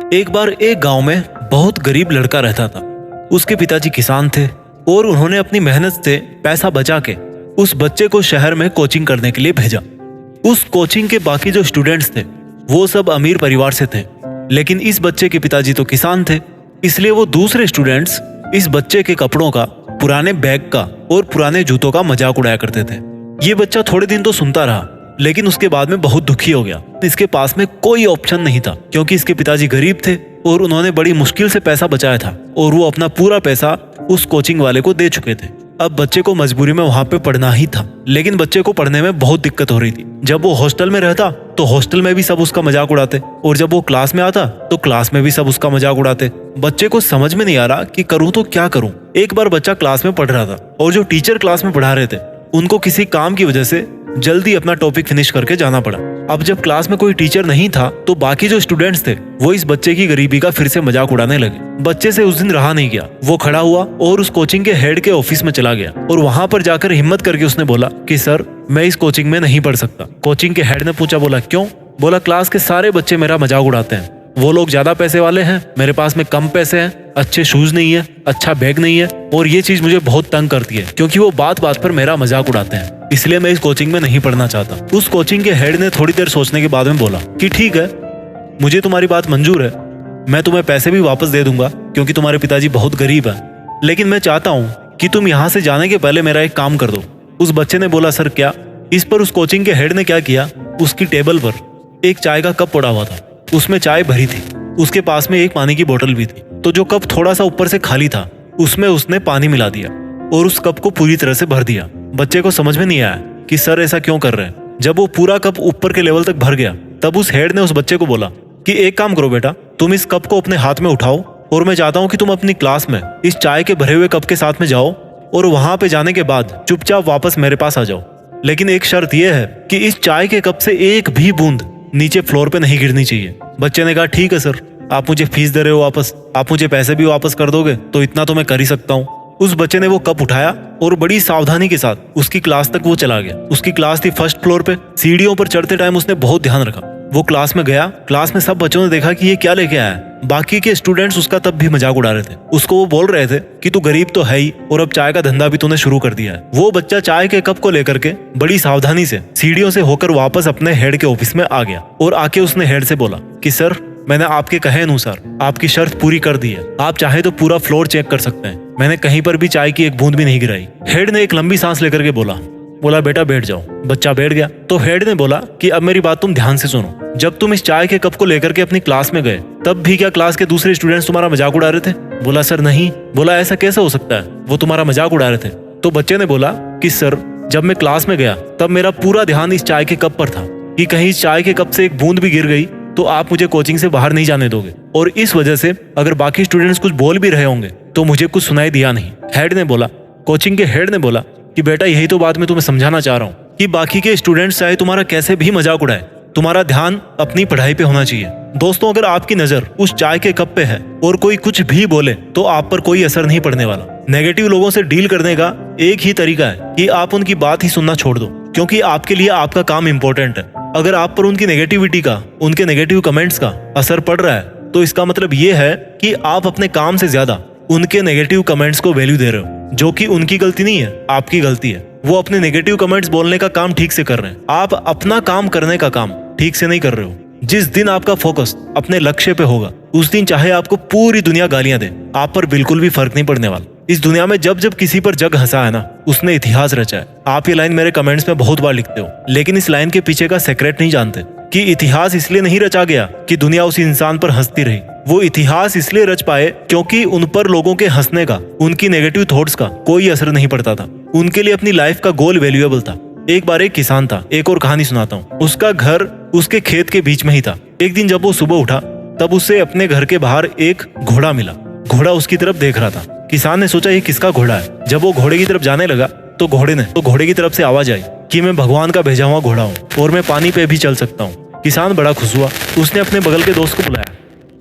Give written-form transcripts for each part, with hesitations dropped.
एक बार एक गांव में बहुत गरीब लड़का रहता था। उसके पिताजी किसान थे और उन्होंने अपनी मेहनत से पैसा बचा के उस बच्चे को शहर में कोचिंग करने के लिए भेजा। उस कोचिंग के बाकी जो स्टूडेंट्स थे वो सब अमीर परिवार से थे, लेकिन इस बच्चे के पिताजी तो किसान थे, इसलिए वो दूसरे स्टूडेंट्स इस बच्चे के कपड़ों का, पुराने बैग का और पुराने जूतों का मजाक उड़ाया करते थे। ये बच्चा थोड़े दिन तो सुनता रहा, लेकिन उसके बाद में बहुत दुखी हो गया। इसके पास में कोई ऑप्शन नहीं था, क्योंकि इसके पिताजी गरीब थे और उन्होंने बड़ी मुश्किल से पैसा बचाया था और वो अपना पूरा पैसा उस कोचिंग वाले को दे चुके थे। अब बच्चे को मजबूरी में वहां पे पढ़ना ही था, लेकिन बच्चे को पढ़ने में बहुत दिक्कत हो रही थी। जब वो हॉस्टल में रहता तो हॉस्टल में भी सब उसका मजाक उड़ाते, और जब वो क्लास में आता तो क्लास में भी सब उसका मजाक उड़ाते। बच्चे को समझ में नहीं आ रहा कि करूं तो क्या करूं। एक बार बच्चा क्लास में पढ़ रहा था और जो टीचर क्लास में पढ़ा रहे थे उनको किसी काम की वजह से जल्दी अपना टॉपिक फिनिश करके जाना पड़ा। अब जब क्लास में कोई टीचर नहीं था तो बाकी जो स्टूडेंट्स थे वो इस बच्चे की गरीबी का फिर से मजाक उड़ाने लगे। बच्चे से उस दिन रहा नहीं गया, वो खड़ा हुआ और उस कोचिंग के हेड के ऑफिस में चला गया और वहां पर जाकर हिम्मत करके उसने बोला कि सर, मैं इस कोचिंग में नहीं पढ़ सकता। कोचिंग के हेड ने पूछा, बोला क्यों? बोला क्लास के सारे बच्चे मेरा मजाक उड़ाते हैं, वो लोग ज्यादा पैसे वाले हैं, मेरे पास में कम पैसे हैं, अच्छे शूज नहीं है, अच्छा बैग नहीं है, और ये चीज मुझे बहुत तंग करती है क्योंकि वो बात बात पर मेरा मजाक उड़ाते हैं, इसलिए मैं इस कोचिंग में नहीं पढ़ना चाहता। उस कोचिंग के हेड ने थोड़ी देर सोचने के बाद में बोला कि ठीक है, मुझे तुम्हारी बात मंजूर है, मैं तुम्हें पैसे भी वापस दे दूंगा क्योंकि तुम्हारे पिताजी बहुत गरीब है, लेकिन मैं चाहता हूँ कि तुम यहाँ से जाने के पहले मेरा एक काम कर दो। उस बच्चे ने बोला, सर क्या? इस पर उस कोचिंग के हेड ने क्या किया, उसकी टेबल पर एक चाय का कप पड़ा हुआ था, उसमें चाय भरी थी, उसके पास में एक पानी की बोतल भी थी, तो जो कप थोड़ा सा ऊपर से खाली था उसमें उसने पानी मिला दिया और उस कप को पूरी तरह से भर दिया। बच्चे को समझ में नहीं आया कि सर ऐसा क्यों कर रहे हैं। जब वो पूरा कप ऊपर के लेवल तक भर गया तब उस हेड ने उस बच्चे को बोला कि एक काम करो बेटा, तुम इस कप को अपने हाथ में उठाओ और मैं चाहता हूँ कि तुम अपनी क्लास में इस चाय के भरे हुए कप के साथ में जाओ और वहां पे जाने के बाद चुपचाप वापस मेरे पास आ जाओ, लेकिन एक शर्त यह है कि इस चाय के कप से एक भी बूंद नीचे फ्लोर पे नहीं गिरनी चाहिए। बच्चे ने कहा ठीक है सर, आप मुझे फीस दे रहे हो वापस, आप मुझे पैसे भी वापस कर दोगे तो इतना तो मैं कर ही सकता हूँ। उस बच्चे ने वो कप उठाया और बड़ी सावधानी के साथ उसकी क्लास तक वो चला गया। उसकी क्लास थी फर्स्ट फ्लोर पे। सीढ़ियों पर चढ़ते टाइम उसने बहुत ध्यान रखा। वो क्लास में गया, क्लास में सब बच्चों ने देखा कि ये क्या लेके आया है। बाकी के स्टूडेंट्स उसका तब भी मजाक उड़ा रहे थे। उसको वो बोल रहे थे कि तू गरीब तो है ही और अब चाय का धंधा भी तूने शुरू कर दिया है। वो बच्चा चाय के कप को लेकर के बड़ी सावधानी से सीढ़ियों से होकर वापस अपने हेड के ऑफिस में आ गया और आके उसने हेड से बोला कि सर, मैंने आपके कहे अनुसार आपकी शर्त पूरी कर दी है, आप चाहे तो पूरा फ्लोर चेक कर सकते हैं, मैंने कहीं पर भी चाय की एक बूंद भी नहीं गिराई। हेड ने एक लंबी सांस लेकर के बोला बेटा बैठ जाओ। बच्चा बैठ गया तो हेड ने बोला कि अब मेरी बात तुम ध्यान से सुनो, जब तुम इस चाय के कप को लेकर के अपनी क्लास में गए तब भी क्या क्लास के दूसरे स्टूडेंट्स तुम्हारा मजाक उड़ा रहे थे? बोला सर नहीं। बोला ऐसा कैसे हो सकता है, वो तुम्हारा मजाक उड़ा रहे थे। तो बच्चे ने बोला कि सर, जब मैं क्लास में गया तब मेरा पूरा ध्यान इस चाय के कप पर था कि कहीं इस चाय के कप से एक बूंद भी गिर गई तो आप मुझे कोचिंग से बाहर नहीं जाने दोगे, और इस वजह से अगर बाकी स्टूडेंट्स कुछ बोल भी रहे होंगे तो मुझे कुछ सुनाई दिया नहीं। हेड ने बोला, कोचिंग के हेड ने बोला कि बेटा यही तो बात मैं तुम्हें समझाना चाह रहा हूँ कि बाकी के स्टूडेंट्स चाहे तुम्हारा कैसे भी मजाक उड़ाए, तुम्हारा ध्यान अपनी पढ़ाई पे होना चाहिए। दोस्तों, अगर आपकी नजर उस चाय के कप पे है और कोई कुछ भी बोले तो आप पर कोई असर नहीं पड़ने वाला। नेगेटिव लोगों से डील करने का एक ही तरीका है कि आप उनकी बात ही सुनना छोड़ दो, क्योंकि आपके लिए आपका काम इंपॉर्टेंट है। अगर आप पर उनकी नेगेटिविटी का, उनके नेगेटिव कमेंट्स का असर पड़ रहा है तो इसका मतलब ये है कि आप अपने काम से ज्यादा उनके नेगेटिव कमेंट्स को वैल्यू दे रहे हो, जो कि उनकी गलती नहीं है, आपकी गलती है। वो अपने नेगेटिव कमेंट्स बोलने का काम ठीक से कर रहे हैं, आप अपना काम करने का काम ठीक से नहीं कर रहे हो। जिस दिन आपका फोकस अपने लक्ष्य पे होगा उस दिन चाहे आपको पूरी दुनिया गालियां दे, आप पर बिल्कुल भी फर्क नहीं पड़ने वाला। इस दुनिया में जब जब किसी पर जग हंसा है ना, उसने इतिहास रचा है। आप ये लाइन मेरे कमेंट्स में बहुत बार लिखते हो, लेकिन इस लाइन के पीछे का सीक्रेट नहीं जानते कि इतिहास इसलिए नहीं रचा गया कि दुनिया उस इंसान पर हंसती रही। वो इतिहास इसलिए रच पाए क्योंकि उन पर लोगों के हंसने का, उनकी नेगेटिव थॉट्स का कोई असर नहीं पड़ता था। उनके लिए अपनी लाइफ का गोल वैल्यूएबल था। एक बार एक किसान था, एक और कहानी सुनाता हूँ। उसका घर उसके खेत के बीच में ही था। एक दिन जब वो सुबह उठा तब उसे अपने घर के बाहर एक घोड़ा मिला। घोड़ा उसकी तरफ देख रहा था। किसान ने सोचा ये किसका घोड़ा है। जब वो घोड़े की तरफ जाने लगा तो घोड़े की तरफ से आवाज आई कि मैं भगवान का भेजा हुआ घोड़ा हूँ और मैं पानी पे भी चल सकता हूँ। किसान बड़ा खुश हुआ। उसने अपने बगल के दोस्त को बुलाया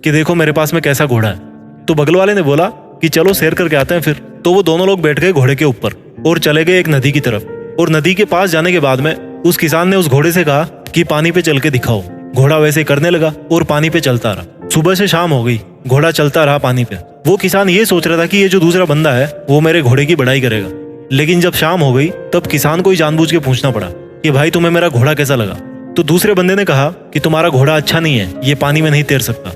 कि देखो मेरे पास में कैसा घोड़ा है। तो बगल वाले ने बोला कि चलो सैर करके आते हैं फिर। तो वो दोनों लोग बैठ गए घोड़े के ऊपर और चले गए एक नदी की तरफ। और नदी के पास जाने के बाद में उस किसान ने उस घोड़े से कहा कि पानी पे चल के दिखाओ। घोड़ा वैसे करने लगा और पानी पे चलता रहा। सुबह से शाम हो गई, घोड़ा चलता रहा पानी पे। वो किसान ये सोच रहा था कि ये जो दूसरा बंदा है वो मेरे घोड़े की बढ़ाई करेगा। लेकिन जब शाम हो गई तब किसान को ही जानबूझ के पूछना पड़ा कि भाई तुम्हें मेरा घोड़ा कैसा लगा। तो दूसरे बंदे ने कहा कि तुम्हारा घोड़ा अच्छा नहीं है, ये पानी में नहीं तैर सकता।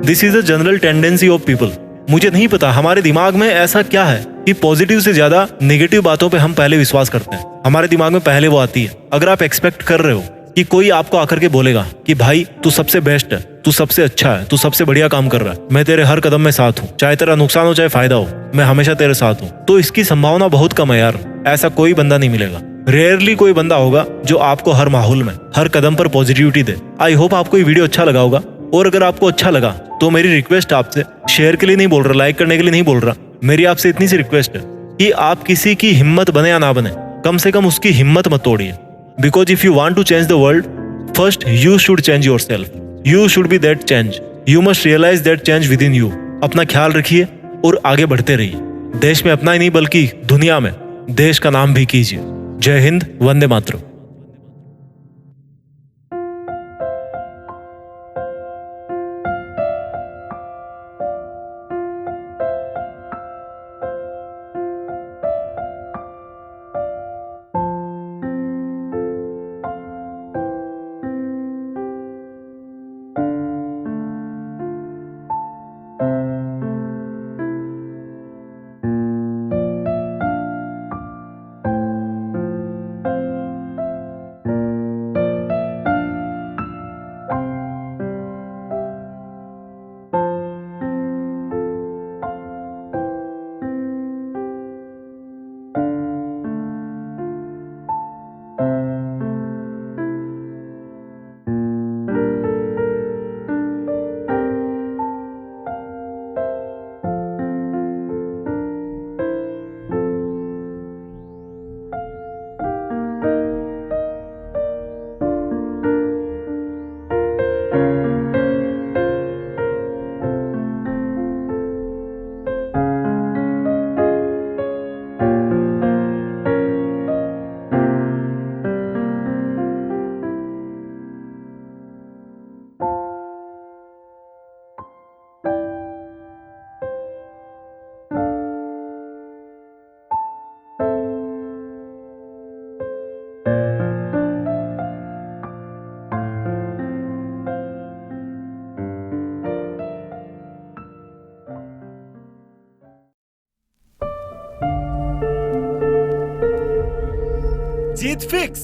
This is a general tendency of people. मुझे नहीं पता हमारे दिमाग में ऐसा क्या है कि पॉजिटिव से ज्यादा नेगेटिव बातों पे हम पहले विश्वास करते हैं। हमारे दिमाग में पहले वो आती है। अगर आप एक्सपेक्ट कर रहे हो कि कोई आपको आकर के बोलेगा कि भाई तू सबसे बेस्ट है, तू सबसे अच्छा है, तू सबसे बढ़िया काम कर रहा है, मैं तेरे हर कदम में साथ हूँ, चाहे तेरा नुकसान हो चाहे फायदा हो, मैं हमेशा तेरे साथ हूँ, तो इसकी संभावना बहुत कम है यार। ऐसा कोई बंदा नहीं मिलेगा। रेयरली कोई बंदा होगा जो आपको हर माहौल में हर कदम पर पॉजिटिविटी दे। आई होप आपको ये वीडियो अच्छा लगा होगा। और अगर आपको अच्छा लगा तो मेरी रिक्वेस्ट आपसे, शेयर के लिए नहीं बोल रहा, लाइक करने के लिए नहीं बोल रहा, मेरी आपसे इतनी सी रिक्वेस्ट है कि आप किसी की हिम्मत बने या ना बने, कम से कम उसकी हिम्मत मत तोड़िए। Because if you want to change the world, first you should change yourself. You should be that change. You must realise that change within you. अपना ख्याल रखिए और आगे बढ़ते रहिए। देश में अपना ही नहीं बल्कि दुनिया में देश का नाम भी कीजिए। जय हिंद, वंदे मातरम। जीत फिक्स।